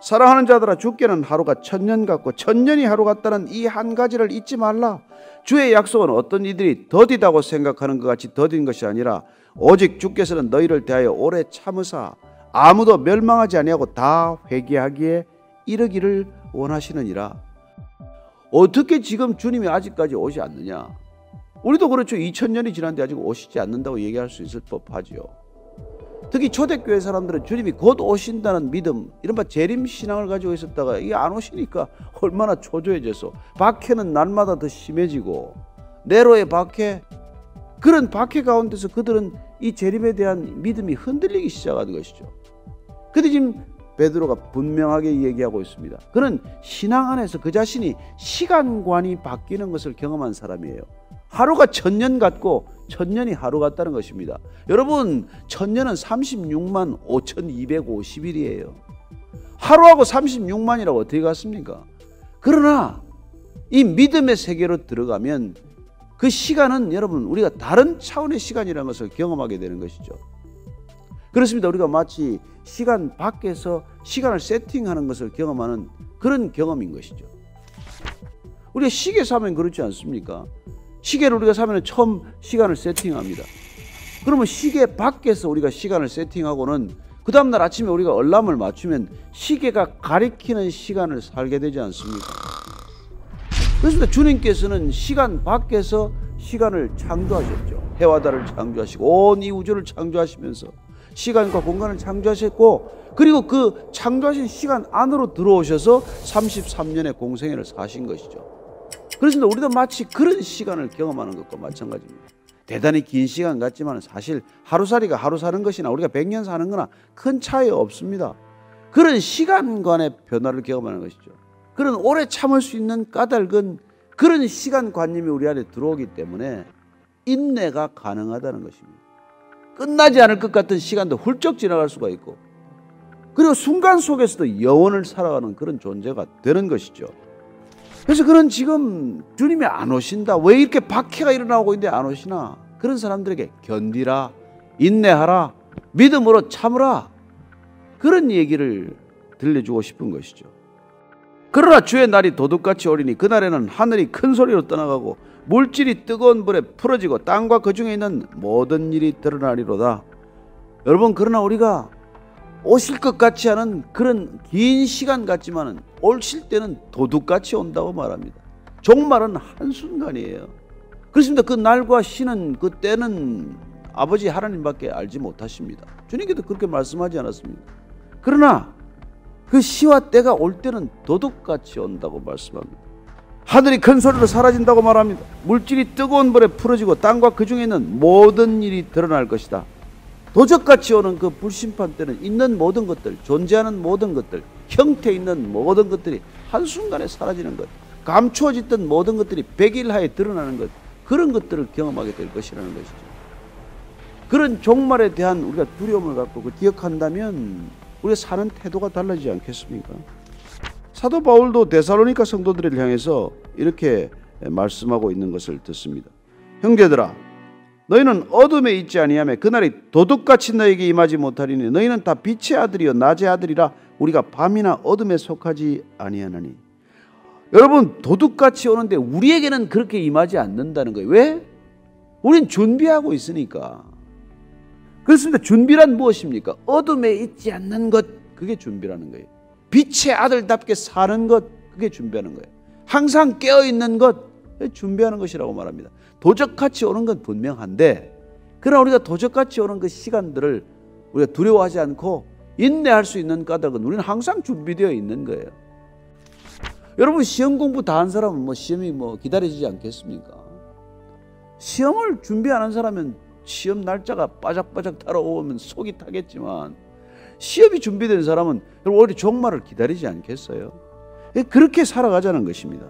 사랑하는 자들아, 주께는 하루가 1000년 같고 1000년이 하루 같다는 이 한 가지를 잊지 말라. 주의 약속은 어떤 이들이 더디다고 생각하는 것 같이 더딘 것이 아니라 오직 주께서는 너희를 대하여 오래 참으사 아무도 멸망하지 아니하고 다 회개하기에 이르기를 원하시느니라. 어떻게 지금 주님이 아직까지 오지 않느냐? 우리도 그렇죠. 2000년이 지났는데 아직 오시지 않는다고 얘기할 수 있을 법하지요. 특히 초대교회 사람들은 주님이 곧 오신다는 믿음, 이른바 재림신앙을 가지고 있었다가 이게 안 오시니까 얼마나 초조해져서 박해는 날마다 더 심해지고 네로의 박해, 그런 박해 가운데서 그들은 이 재림에 대한 믿음이 흔들리기 시작하는 것이죠. 그런데 지금 베드로가 분명하게 얘기하고 있습니다. 그는 신앙 안에서 그 자신이 시간관이 바뀌는 것을 경험한 사람이에요. 하루가 1000년 같고 1000년이 하루 같다는 것입니다. 여러분, 1000년은 36만 5250일이에요. 하루하고 36만이라고 어떻게 같습니까? 그러나 이 믿음의 세계로 들어가면 그 시간은 여러분 우리가 다른 차원의 시간이라는 것을 경험하게 되는 것이죠. 그렇습니다. 우리가 마치 시간 밖에서 시간을 세팅하는 것을 경험하는 그런 경험인 것이죠. 우리가 시계 사면 그렇지 않습니까? 시계를 우리가 사면 처음 시간을 세팅합니다. 그러면 시계 밖에서 우리가 시간을 세팅하고는 그 다음날 아침에 우리가 알람을 맞추면 시계가 가리키는 시간을 살게 되지 않습니까? 그렇습니다. 주님께서는 시간 밖에서 시간을 창조하셨죠. 해와 달을 창조하시고 온 이 우주를 창조하시면서 시간과 공간을 창조하셨고, 그리고 그 창조하신 시간 안으로 들어오셔서 33년의 공생애를 사신 것이죠. 그렇습니다. 우리도 마치 그런 시간을 경험하는 것과 마찬가지입니다. 대단히 긴 시간 같지만 사실 하루살이가 하루 사는 것이나 우리가 100년 사는 거나 큰 차이 없습니다. 그런 시간관의 변화를 경험하는 것이죠. 그런 오래 참을 수 있는 까닭은 그런 시간관념이 우리 안에 들어오기 때문에 인내가 가능하다는 것입니다. 끝나지 않을 것 같은 시간도 훌쩍 지나갈 수가 있고, 그리고 순간 속에서도 영원을 살아가는 그런 존재가 되는 것이죠. 그래서 그는 지금 주님이 안 오신다, 왜 이렇게 박해가 일어나고 있는데 안 오시나, 그런 사람들에게 견디라, 인내하라, 믿음으로 참으라, 그런 얘기를 들려주고 싶은 것이죠. 그러나 주의 날이 도둑같이 오리니 그날에는 하늘이 큰 소리로 떠나가고 물질이 뜨거운 불에 풀어지고 땅과 그 중에 있는 모든 일이 드러나리로다. 여러분, 그러나 우리가 오실 것 같지 않은 그런 긴 시간 같지만은 오실 때는 도둑같이 온다고 말합니다. 종말은 한순간이에요. 그렇습니다. 그 날과 시는 그 때는 아버지 하나님밖에 알지 못하십니다. 주님께도 그렇게 말씀하지 않았습니까? 그러나 그 시와 때가 올 때는 도둑같이 온다고 말씀합니다. 하늘이 큰 소리로 사라진다고 말합니다. 물질이 뜨거운 불에 풀어지고 땅과 그 중에 있는 모든 일이 드러날 것이다. 도적같이 오는 그 불심판 때는 있는 모든 것들, 존재하는 모든 것들, 형태 있는 모든 것들이 한순간에 사라지는 것, 감추어졌던 모든 것들이 백일하에 드러나는 것, 그런 것들을 경험하게 될 것이라는 것이죠. 그런 종말에 대한 우리가 두려움을 갖고 기억한다면 우리가 사는 태도가 달라지지 않겠습니까? 사도 바울도 데살로니가 성도들을 향해서 이렇게 말씀하고 있는 것을 듣습니다. 형제들아, 너희는 어둠에 있지 아니하며 그날이 도둑같이 너에게 임하지 못하리니 너희는 다 빛의 아들이요 낮의 아들이라 우리가 밤이나 어둠에 속하지 아니하나니. 여러분, 도둑같이 오는데 우리에게는 그렇게 임하지 않는다는 거예요. 왜? 우린 준비하고 있으니까. 그렇습니다. 준비란 무엇입니까? 어둠에 있지 않는 것, 그게 준비라는 거예요. 빛의 아들답게 사는 것, 그게 준비하는 거예요. 항상 깨어있는 것, 준비하는 것이라고 말합니다. 도적같이 오는 건 분명한데, 그러나 우리가 도적같이 오는 그 시간들을 우리가 두려워하지 않고 인내할 수 있는 까닭은 우리는 항상 준비되어 있는 거예요. 여러분, 시험 공부 다 한 사람은 시험이 기다려지지 않겠습니까? 시험을 준비 안 한 사람은 시험 날짜가 바짝바짝 따라오면 속이 타겠지만, 시험이 준비된 사람은 오히려 종말을 기다리지 않겠어요? 그렇게 살아가자는 것입니다.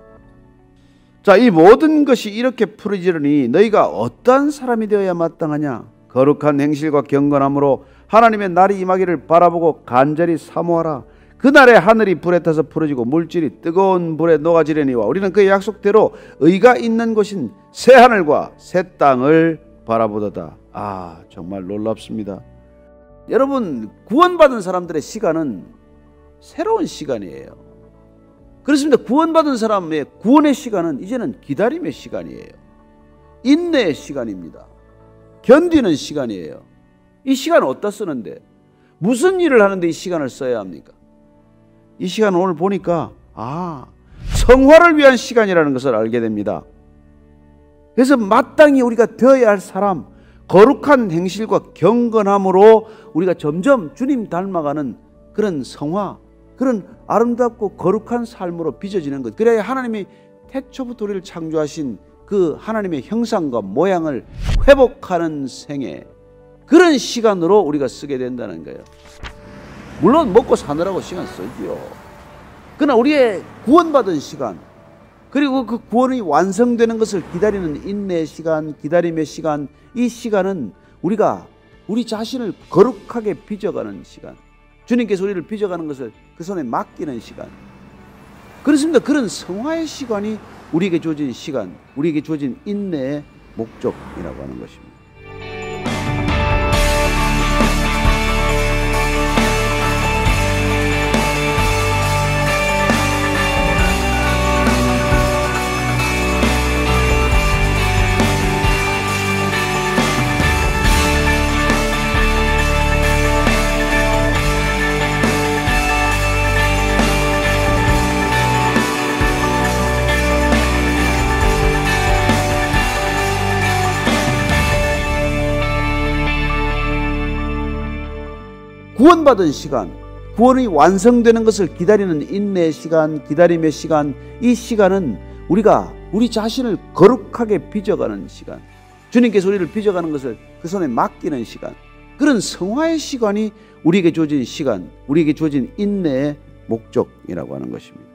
자, 이 모든 것이 이렇게 풀어지려니 너희가 어떠한 사람이 되어야 마땅하냐? 거룩한 행실과 경건함으로 하나님의 날이 임하기를 바라보고 간절히 사모하라. 그날에 하늘이 불에 타서 풀어지고 물질이 뜨거운 불에 녹아지려니와 우리는 그 약속대로 의가 있는 곳인 새 하늘과 새 땅을 바라보도다. 정말 놀랍습니다. 여러분, 구원받은 사람들의 시간은 새로운 시간이에요. 그렇습니다. 구원받은 사람의 구원의 시간은 이제는 기다림의 시간이에요. 인내의 시간입니다. 견디는 시간이에요. 이 시간을 어디다 쓰는데, 무슨 일을 하는데 이 시간을 써야 합니까? 이 시간을 오늘 보니까 성화를 위한 시간이라는 것을 알게 됩니다. 그래서 마땅히 우리가 되어야 할 사람, 거룩한 행실과 경건함으로 우리가 점점 주님 닮아가는 그런 성화, 그런 아름답고 거룩한 삶으로 빚어지는 것, 그래야 하나님이 태초부터 우리를 창조하신 그 하나님의 형상과 모양을 회복하는 생애, 그런 시간으로 우리가 쓰게 된다는 거예요. 물론 먹고 사느라고 시간 쓰지요. 그러나 우리의 구원받은 시간, 그리고 그 구원이 완성되는 것을 기다리는 인내의 시간, 기다림의 시간, 이 시간은 우리가 우리 자신을 거룩하게 빚어가는 시간, 주님께서 우리를 빚어가는 것을 그 손에 맡기는 시간, 그렇습니다. 그런 성화의 시간이 우리에게 주어진 시간, 우리에게 주어진 인내의 목적이라고 하는 것입니다. 구원받은 시간, 구원이 완성되는 것을 기다리는 인내의 시간, 기다림의 시간, 이 시간은 우리가 우리 자신을 거룩하게 빚어가는 시간, 주님께서 우리를 빚어가는 것을 그 손에 맡기는 시간, 그런 성화의 시간이 우리에게 주어진 시간, 우리에게 주어진 인내의 목적이라고 하는 것입니다.